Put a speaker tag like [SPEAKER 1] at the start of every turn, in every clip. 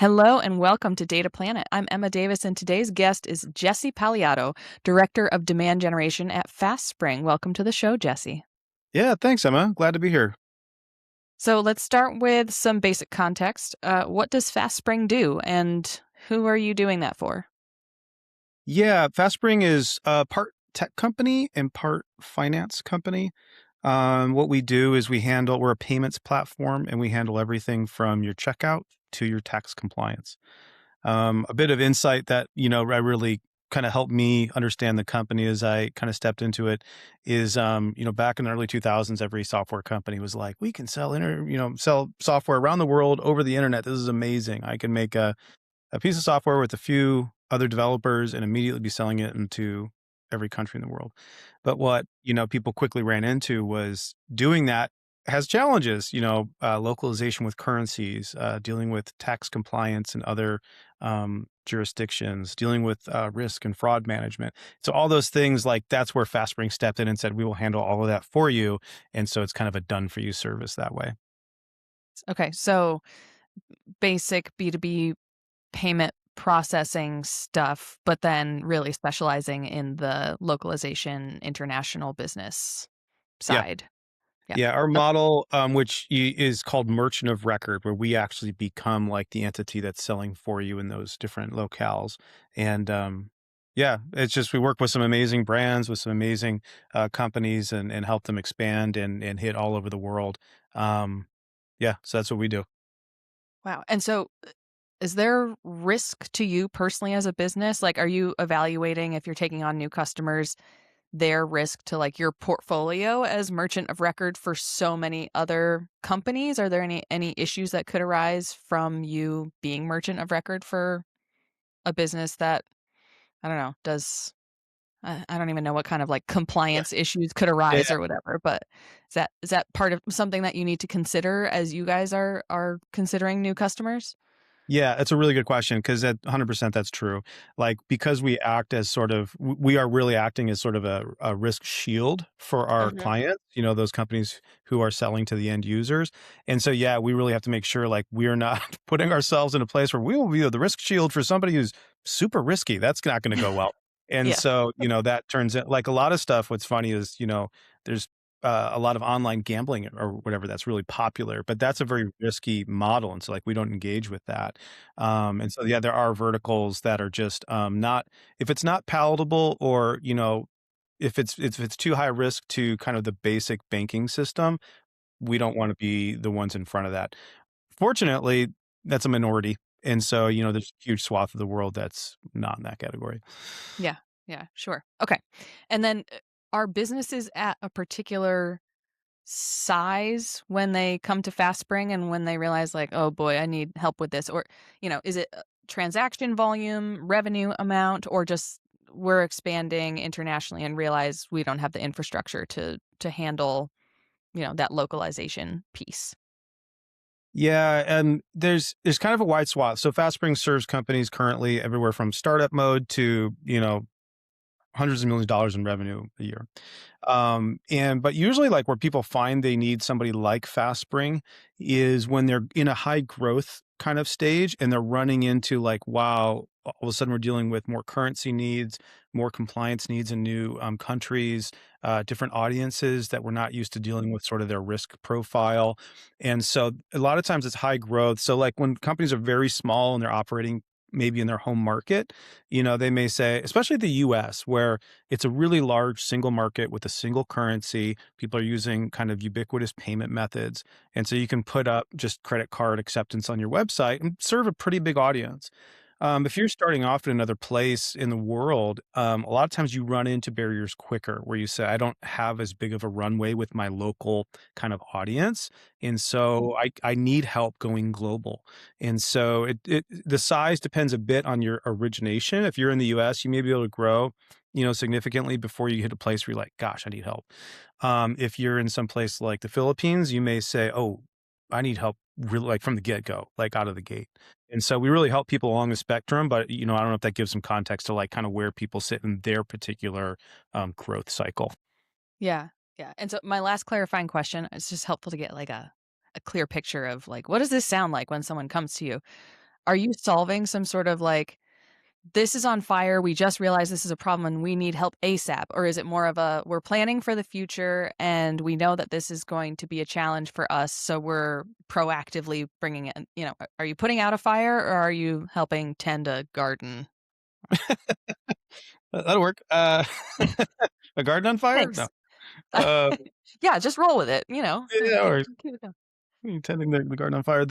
[SPEAKER 1] Hello and welcome to Data Planet. I'm Emma Davis, and today's guest is Jesse Paliotto, Director of Demand Generation at FastSpring. Welcome to the show, Jesse.
[SPEAKER 2] Yeah, thanks, Emma. Glad to be here.
[SPEAKER 1] So let's start with some basic context. What does FastSpring do, and who are you doing that for?
[SPEAKER 2] Yeah, FastSpring is part tech company and part finance company. What we do is we're a payments platform and we handle everything from your checkout to your tax compliance. A bit of insight that, I really kind of helped me understand the company as I kind of stepped into it is, back in the early 2000s, every software company was like, we can sell software around the world over the internet. This is amazing. I can make a piece of software with a few other developers and immediately be selling it into every country in the world. But what, people quickly ran into was doing that has challenges, localization with currencies, dealing with tax compliance and other jurisdictions, dealing with risk and fraud management. So all those things, like that's where FastSpring stepped in and said, we will handle all of that for you. And so it's kind of a done for you service that way.
[SPEAKER 1] Okay, so basic B2B payment processing stuff, but then really specializing in the localization international business
[SPEAKER 2] Yeah.
[SPEAKER 1] side. Yeah.
[SPEAKER 2] Yeah, our
[SPEAKER 1] Okay.
[SPEAKER 2] model, is called merchant of record, where we actually become like the entity that's selling for you in those different locales. And yeah, it's just we work with some amazing brands, with some amazing companies, and help them expand and hit all over the world. Um, yeah, so that's what we do.
[SPEAKER 1] Wow. And so is there risk to you personally as a business? Like, are you evaluating if you're taking on new customers, their risk to like your portfolio as merchant of record for so many other companies? Are there any issues that could arise from you being merchant of record for a business that I don't know, does I don't even know what kind of like
[SPEAKER 2] Yeah.
[SPEAKER 1] compliance issues could
[SPEAKER 2] Yeah.
[SPEAKER 1] arise or whatever, but is that part of something that you need to consider as you guys are considering new customers?
[SPEAKER 2] Yeah, it's a really good question because that 100% that's true. Like, because we act as sort of we are really acting as sort of a risk shield for our
[SPEAKER 1] Mhm.
[SPEAKER 2] clients, those companies who are selling to the end users. And so, yeah, we really have to make sure like we are not putting ourselves in a place where we will be the risk shield for somebody who's super risky. That's not going to go well. And
[SPEAKER 1] Yeah.
[SPEAKER 2] so, that turns it like a lot of stuff. What's funny is, there's a lot of online gambling or whatever that's really popular, but that's a very risky model. And so like we don't engage with that. And so, yeah, there are verticals that are just not, if it's not palatable or, if it's too high risk to kind of the basic banking system, we don't want to be the ones in front of that. Fortunately, that's a minority. And so, there's a huge swath of the world that's not in that category.
[SPEAKER 1] Yeah. Yeah, sure. Okay. And then are businesses at a particular size when they come to FastSpring and when they realize like, "Oh boy, I need help with this," or, is it transaction volume, revenue amount, or just we're expanding internationally and realize we don't have the infrastructure to handle, that localization piece?
[SPEAKER 2] Yeah, and there's kind of a wide swath. So FastSpring serves companies currently everywhere from startup mode to, hundreds of millions of dollars in revenue a year. But usually like where people find they need somebody like FastSpring is when they're in a high growth kind of stage and they're running into like, wow, all of a sudden we're dealing with more currency needs, more compliance needs in new countries, different audiences that we're not used to dealing with sort of their risk profile. And so a lot of times it's high growth. So like when companies are very small and they're operating maybe in their home market, they may say, especially the US, where it's a really large single market with a single currency. People are using kind of ubiquitous payment methods. And so you can put up just credit card acceptance on your website and serve a pretty big audience. If you're starting off in another place in the world, a lot of times you run into barriers quicker where you say, I don't have as big of a runway with my local kind of audience. And so I need help going global. And so the size depends a bit on your origination. If you're in the US, you may be able to grow, significantly before you hit a place where you're like, gosh, I need help. If you're in some place like the Philippines, you may say, oh, I need help really like from the get go, like out of the gate. And so we really help people along the spectrum, but I don't know if that gives some context to like kind of where people sit in their particular growth cycle.
[SPEAKER 1] Yeah. Yeah. And so my last clarifying question, it's just helpful to get like a clear picture of like what does this sound like when someone comes to you? Are you solving some sort of like, "This is on fire, we just realized this is a problem and we need help ASAP," or is it more of a, "We're planning for the future and we know that this is going to be a challenge for us, so we're proactively bringing it," are you putting out a fire or are you helping tend a garden?
[SPEAKER 2] That'll work. A garden on fire? No.
[SPEAKER 1] Thanks.
[SPEAKER 2] Uh,
[SPEAKER 1] Yeah, just roll with it,
[SPEAKER 2] yeah, that works.
[SPEAKER 1] keep it going.
[SPEAKER 2] Tending the garden on fire.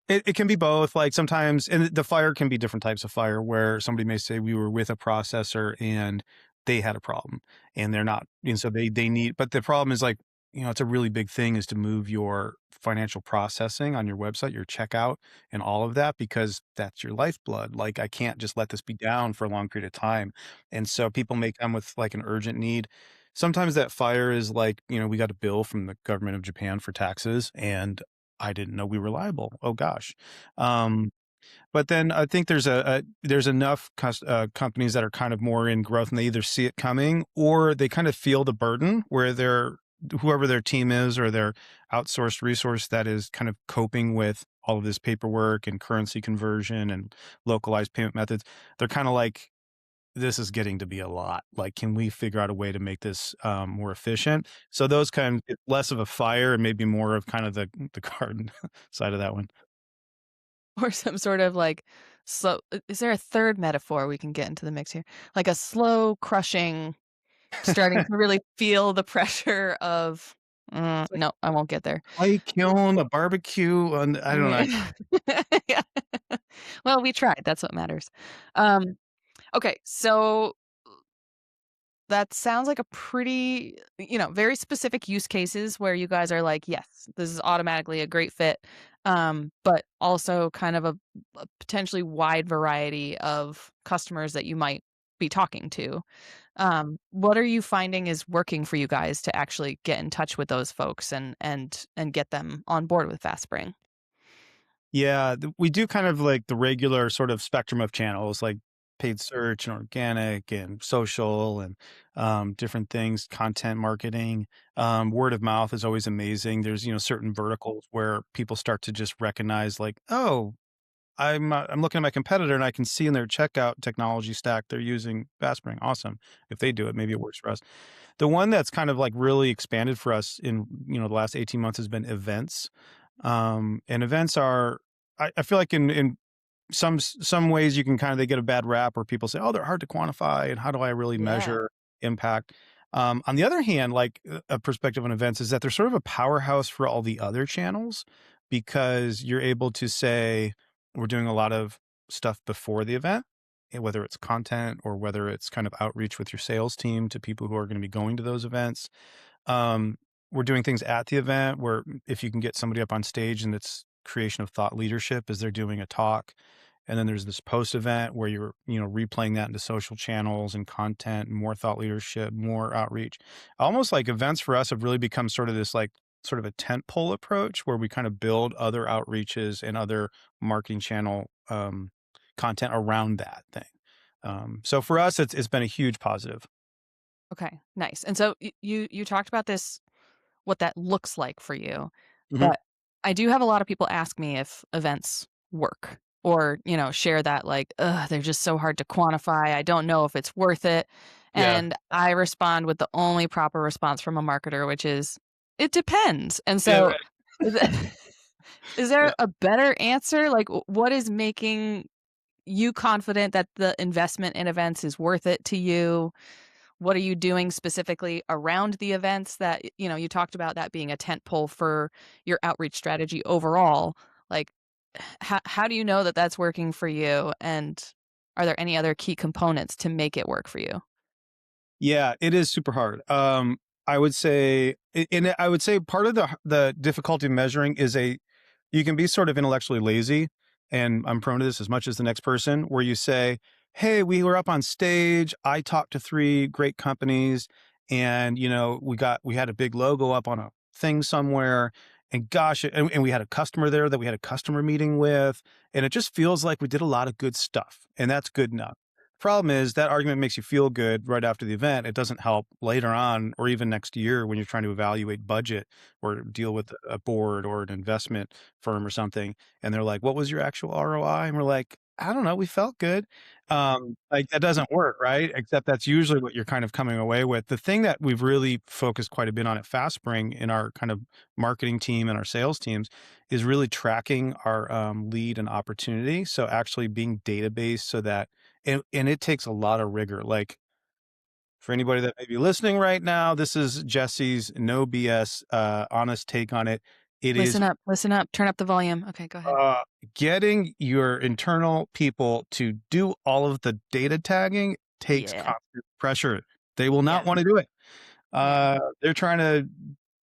[SPEAKER 2] It can be both. Like sometimes, and the fire can be different types of fire where somebody may say we were with a processor and they had a problem and they're not, and so they need, but the problem is like, it's a really big thing is to move your financial processing on your website, your checkout and all of that, because that's your lifeblood. Like I can't just let this be down for a long period of time. And so people may come with like an urgent need. Sometimes that fire is like, we got a bill from the government of Japan for taxes and I didn't know we were liable. Oh gosh. Um, but then I think there's enough companies that are kind of more in growth and they either see it coming or they kind of feel the burden where they're whoever their team is or their outsourced resource that is kind of coping with all of this paperwork and currency conversion and localized payment methods. They're kind of like, this is getting to be a lot. Like, can we figure out a way to make this more efficient? So those kind of less of a fire and maybe more of kind of the garden side of that one.
[SPEAKER 1] Or some sort of like slow is there a third metaphor we can get into the mix here? Like a slow crushing, starting to really feel the pressure of
[SPEAKER 2] It's like
[SPEAKER 1] no, I won't get there.
[SPEAKER 2] clay kiln, a barbecue, and I don't know.
[SPEAKER 1] Yeah. Yeah. Well, we tried, that's what matters. Um, okay, so that sounds like a pretty, very specific use cases where you guys are like, "Yes, this is automatically a great fit," but also kind of a potentially wide variety of customers that you might be talking to. What are you finding is working for you guys to actually get in touch with those folks and get them on board with FastSpring?
[SPEAKER 2] Yeah, we do kind of like the regular sort of spectrum of channels, like paid search and organic and social and different things, content marketing. Word of mouth is always amazing. There's certain verticals where people start to just recognize, like, oh, I'm looking at my competitor and I can see in their checkout technology stack they're using FastSpring. Awesome. If they do it, maybe it works for us. The one that's kind of like really expanded for us in the last 18 months has been events. And events are, I feel like in some ways you can kind of they get a bad rap where people say, oh, they're hard to quantify and how do I really
[SPEAKER 1] Yeah.
[SPEAKER 2] measure impact. On the other hand, like a perspective on events is that they're sort of a powerhouse for all the other channels because you're able to say we're doing a lot of stuff before the event, whether it's content or whether it's kind of outreach with your sales team to people who are going to be going to those events. um, we're doing things at the event where if you can get somebody up on stage and it's creation of thought leadership as they're doing a talk. And then there's this post event where you're, replaying that into social channels and content, and more thought leadership, more outreach. Almost like events for us have really become sort of this like sort of a tent pole approach where we kind of build other outreaches and other marketing channel content around that thing. So for us, it's been a huge positive.
[SPEAKER 1] Okay, nice. And so you talked about this, what that looks like for you,
[SPEAKER 2] Mhm.
[SPEAKER 1] but I do have a lot of people ask me if events work or, share that like, "Ugh, they're just so hard to quantify. I don't know if it's worth it."
[SPEAKER 2] Yeah.
[SPEAKER 1] And I respond with the only proper response from a marketer, which is, "It depends." And
[SPEAKER 2] Yeah.
[SPEAKER 1] so
[SPEAKER 2] Right.
[SPEAKER 1] is it is
[SPEAKER 2] Yeah.
[SPEAKER 1] there a better answer? Like, what is making you confident that the investment in events is worth it to you? What are you doing specifically around the events that, you talked about that being a tent pole for your outreach strategy overall? Like, how do you know that that's working for you? And are there any other key components to make it work for you?
[SPEAKER 2] Yeah, it is super hard. I would say, and I would say part of the difficulty measuring is you can be sort of intellectually lazy, and I'm prone to this as much as the next person, where you say, "Hey, we were up on stage. I talked to three great companies, and we had a big logo up on a thing somewhere, and gosh, and we had a customer there that we had a customer meeting with, and it just feels like we did a lot of good stuff, and that's good enough." Problem is that argument makes you feel good right after the event. It doesn't help later on or even next year when you're trying to evaluate budget or deal with a board or an investment firm or something. And they're like, "What was your actual ROI?" And we're like, "I don't know. We felt good." Like that doesn't work, right? Except that's usually what you're kind of coming away with. The thing that we've really focused quite a bit on at FastSpring in our kind of marketing team and our sales teams is really tracking our lead and opportunity. So actually being database so that and it takes a lot of rigor, like, for anybody that may be listening right now, this is Jesse's no BS, honest take on it. It is,
[SPEAKER 1] Listen up, turn up the volume. Okay, go ahead.
[SPEAKER 2] uh, getting your internal people to do all of the data tagging takes
[SPEAKER 1] Yeah,
[SPEAKER 2] constant pressure. They will not
[SPEAKER 1] yeah,
[SPEAKER 2] wanna do it.
[SPEAKER 1] yeah.
[SPEAKER 2] They're trying to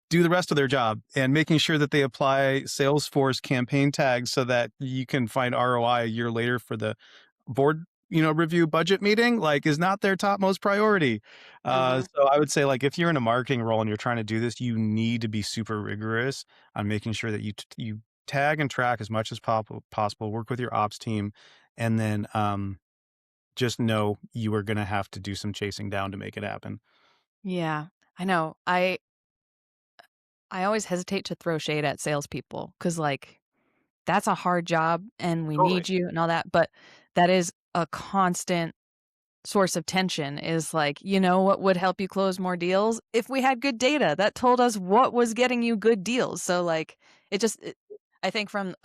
[SPEAKER 2] do the rest of their job and making sure that they apply Salesforce campaign tags so that you can find ROI a year later for the board, review budget meeting, like, is not their topmost priority.
[SPEAKER 1] Mhm.
[SPEAKER 2] So I would say, like, if you're in a marketing role and you're trying to do this, you need to be super rigorous on making sure that you tag and track as much as possible, work with your ops team, and then, just know you are gonna have to do some chasing down to make it happen.
[SPEAKER 1] Yeah, I know. I always hesitate to throw shade at salespeople because, like, that's a hard job and we
[SPEAKER 2] Totally.
[SPEAKER 1] need you and all that, but that is a constant source of tension is like, you know what would help you close more deals? If we had good data that told us what was getting you good deals. So, like, I think from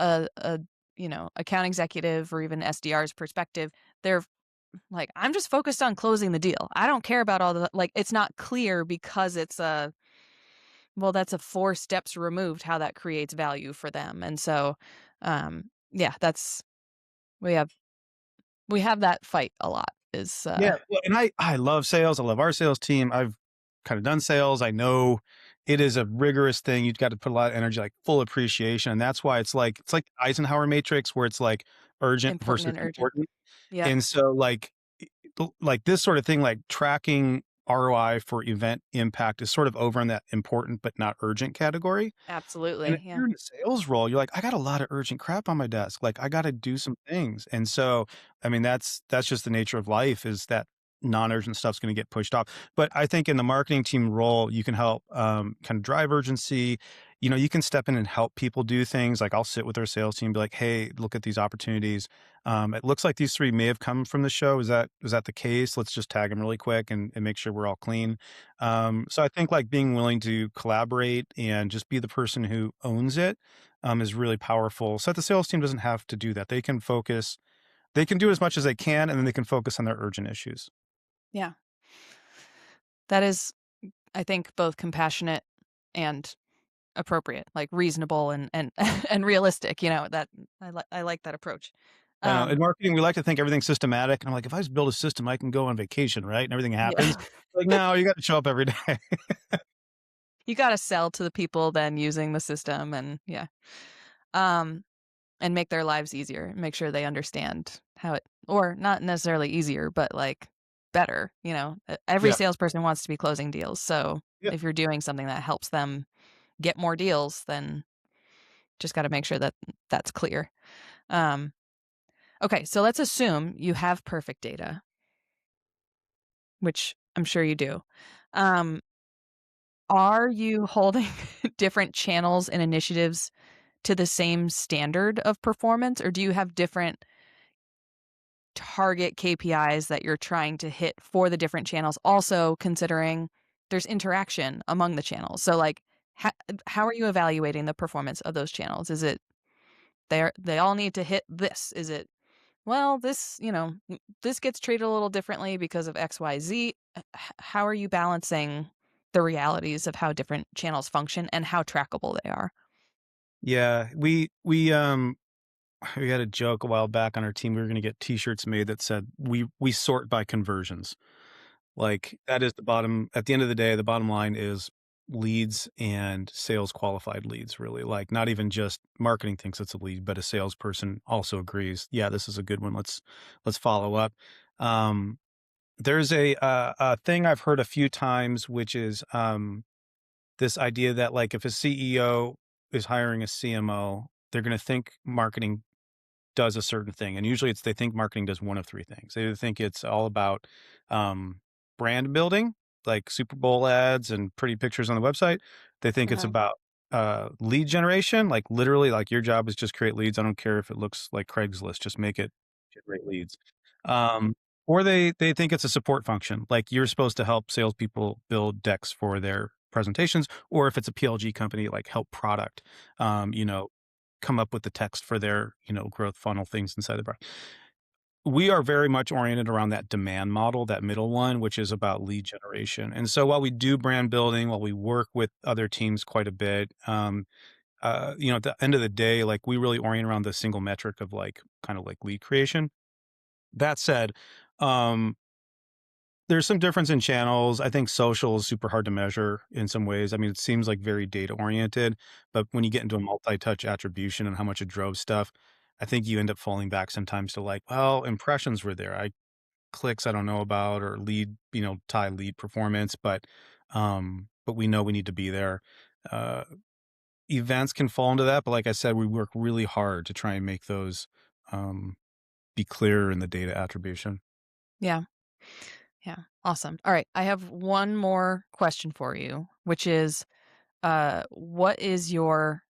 [SPEAKER 1] account executive or even SDR's perspective, they're like, "I'm just focused on closing the deal. I don't care about all the," like, it's not clear because it's a well, that's a 4 steps removed how that creates value for them, and so, yeah, that's we have we have that fight a lot is,
[SPEAKER 2] Yeah, well, and I love sales. I love our sales team. I've kind of done sales. I know it is a rigorous thing. You've got to put a lot of energy, like full appreciation, and that's why it's like Eisenhower matrix where it's like urgent
[SPEAKER 1] important
[SPEAKER 2] versus
[SPEAKER 1] and urgent.
[SPEAKER 2] important.
[SPEAKER 1] Yep,
[SPEAKER 2] And so like this sort of thing, like tracking ROI for event impact is sort of over in that important but not urgent category. And
[SPEAKER 1] absolutely,
[SPEAKER 2] if
[SPEAKER 1] yeah,
[SPEAKER 2] you're in a sales role, you're like, "I got a lot of urgent crap on my desk, like, I gotta do some things." And so, I mean, that's just the nature of life is that non-urgent stuff's gonna get pushed off. But I think in the marketing team role, you can help, kind of drive urgency. You can step in and help people do things, like, I'll sit with our sales team, be like, "Hey, look at these opportunities. It looks like these 3 may have come from the show. Is that the case? Let's just tag them really quick and make sure we're all clean." So I think like being willing to collaborate and just be the person who owns it, is really powerful. So that the sales team doesn't have to do that. They can focus. They can do as much as they can, and then they can focus on their urgent issues.
[SPEAKER 1] yeah. That is, I think, both compassionate and appropriate, like, reasonable and and realistic, that I like that approach.
[SPEAKER 2] I know in
[SPEAKER 1] Um,
[SPEAKER 2] marketing, we like to think everything's systematic. And I'm like, if I just build a system, I can go on vacation, right? And everything
[SPEAKER 1] yeah.
[SPEAKER 2] happens. Like, no, you got to show up every day.
[SPEAKER 1] You gotta sell to the people then using the system and yeah. Um, and make their lives easier, make sure they understand how it or not necessarily easier, but, like, better, every
[SPEAKER 2] Yeah.
[SPEAKER 1] salesperson wants to be closing deals, so
[SPEAKER 2] Yeah.
[SPEAKER 1] if you're doing something that helps them get more deals, then just gotta make sure that that's clear. Um, okay, so let's assume you have perfect data, which I'm sure you do. Um, are you holding different channels and initiatives to the same standard of performance, or do you have different target KPIs that you're trying to hit for the different channels, also considering there's interaction among the channels? So, like, how are you evaluating the performance of those channels? Is it they all need to hit this? Is it, well, this gets treated a little differently because of XYZ? How are you balancing the realities of how different channels function and how trackable they are?
[SPEAKER 2] Yeah. We had a joke a while back on our team. We were going to get T-shirts made that said we sort by conversions. Like that is the bottom. At the end of the day, the bottom line is leads and sales qualified leads. Really, like not even just marketing thinks it's a lead, but a salesperson also agrees. Yeah, this is a good one. Let's follow up. Um, there's a thing I've heard a few times, which is this idea that like if a CEO is hiring a CMO, they're going to think marketing does a certain thing, and usually it's they think marketing does one of 3 things. They either think it's all about, um, brand building, like Super Bowl ads and pretty pictures on the website. They think it's
[SPEAKER 1] Uh-huh.
[SPEAKER 2] about, lead generation, like, literally, like, your job is just create leads. I don't care if it looks like Craigslist, just make it generate leads. Um, or they think it's a support function, like, you're supposed to help salespeople build decks for their presentations, or if it's a PLG company, like, help product, you know, come up with the text for their, growth funnel things inside the product. We are very much oriented around that demand model, that middle one, which is about lead generation. And so while we do brand building, while we work with other teams quite a bit, at the end of the day, like we really orient around the single metric of like kind of like lead creation. That said, um, there's some difference in channels. I think social is super hard to measure in some ways. I mean, it seems like very data oriented, but when you get into a multi-touch attribution and how much it drove stuff, I think you end up falling back sometimes to like, well, impressions were there. I clicks I don't know about or lead, tie lead performance, but we know we need to be there. Uh, Events can fall into that, but like I said, we work really hard to try and make those um, be clearer in the data attribution.
[SPEAKER 1] Yeah. Yeah. Awesome. All right. I have one more question for you, which is what is your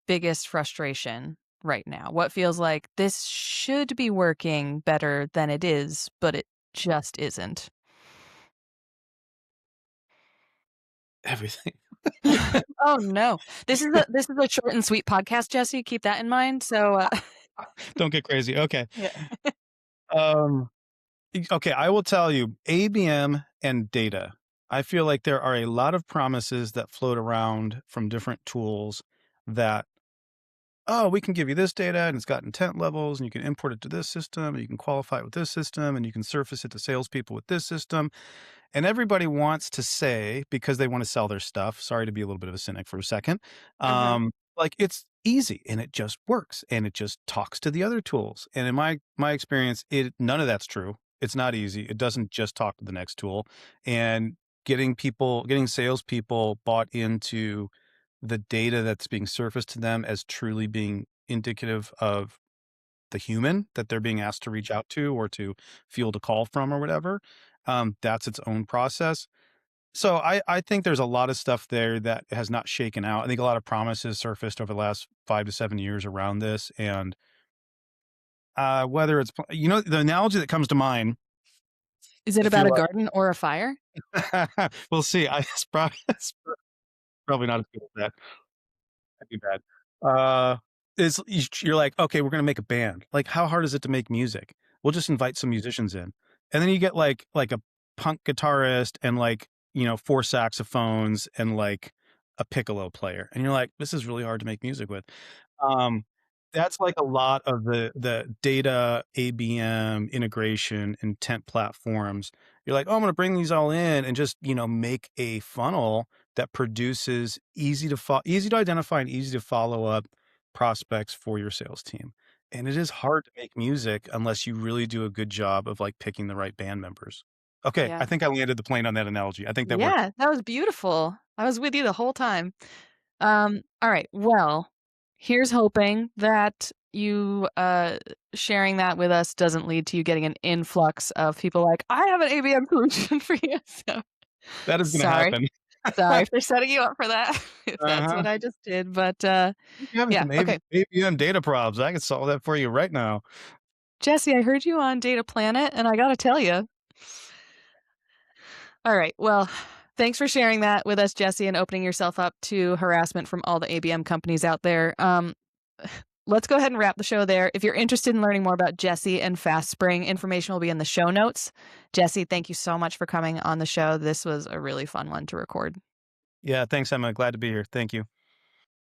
[SPEAKER 1] biggest frustration right now? What feels like this should be working better than it is, but it just isn't?
[SPEAKER 2] Everything.
[SPEAKER 1] Oh no. This is a short and sweet podcast, Jesse. Keep that in mind. So
[SPEAKER 2] Don't get crazy. Okay.
[SPEAKER 1] yeah.
[SPEAKER 2] Um, okay. I will tell you ABM and data. I feel like there are a lot of promises that float around from different tools that, oh, we can give you this data and it's got intent levels and you can import it to this system and you can qualify it with this system and you can surface it to salespeople with this system. And everybody wants to say, because they want to sell their stuff, sorry to be a little bit of a cynic for a second,
[SPEAKER 1] Uh-huh.
[SPEAKER 2] like it's easy and it just works and it just talks to the other tools. And in my experience, it none of that's true. It's not easy. It doesn't just talk to the next tool. And getting salespeople bought into the data that's being surfaced to them as truly being indicative of the human that they're being asked to reach out to or to field a call from or whatever. That's its own process. So I think there's a lot of stuff there that has not shaken out. I think a lot of promises surfaced over the last 5 to 7 years around this, and whether it's the analogy that comes to mind,
[SPEAKER 1] Is it
[SPEAKER 2] if
[SPEAKER 1] about
[SPEAKER 2] you're
[SPEAKER 1] a
[SPEAKER 2] like,
[SPEAKER 1] garden or a fire?
[SPEAKER 2] we'll see. It's probably not as good as that. That'd be bad. Is you're like, okay, we're gonna make a band. Like, how hard is it to make music? We'll just invite some musicians in, and then you get like a punk guitarist and like 4 saxophones and like a piccolo player, and you're like, this is really hard to make music with. Um, that's like a lot of the data ABM integration intent platforms. You're like, oh, I'm gonna bring these all in and just make a funnel that produces easy to identify and easy to follow up prospects for your sales team. And it is hard to make music unless you really do a good job of like picking the right band members. Okay, I
[SPEAKER 1] Yeah.
[SPEAKER 2] think I landed the plane on that analogy. I think that works.
[SPEAKER 1] Yeah, that was beautiful. I was with you the whole time. All right. Well, here's hoping that you sharing that with us doesn't lead to you getting an influx of people like, I have an ABM solution for you. So
[SPEAKER 2] That is gonna
[SPEAKER 1] sorry.
[SPEAKER 2] happen.
[SPEAKER 1] Sorry for setting you up for that if that's
[SPEAKER 2] Uh-huh.
[SPEAKER 1] what I just did. But
[SPEAKER 2] You're having
[SPEAKER 1] yeah,
[SPEAKER 2] some
[SPEAKER 1] okay.
[SPEAKER 2] ABM data probs. I can solve that for you right now.
[SPEAKER 1] Jesse, I heard you on Data Planet, and I gotta tell you. All right. Well, thanks for sharing that with us, Jesse, and opening yourself up to harassment from all the ABM companies out there. Let's go ahead and wrap the show there. If you're interested in learning more about Jesse and FastSpring, information will be in the show notes. Jesse, thank you so much for coming on the show. This was a really fun one to record.
[SPEAKER 2] Yeah, thanks, Emma. Glad to be here. Thank you.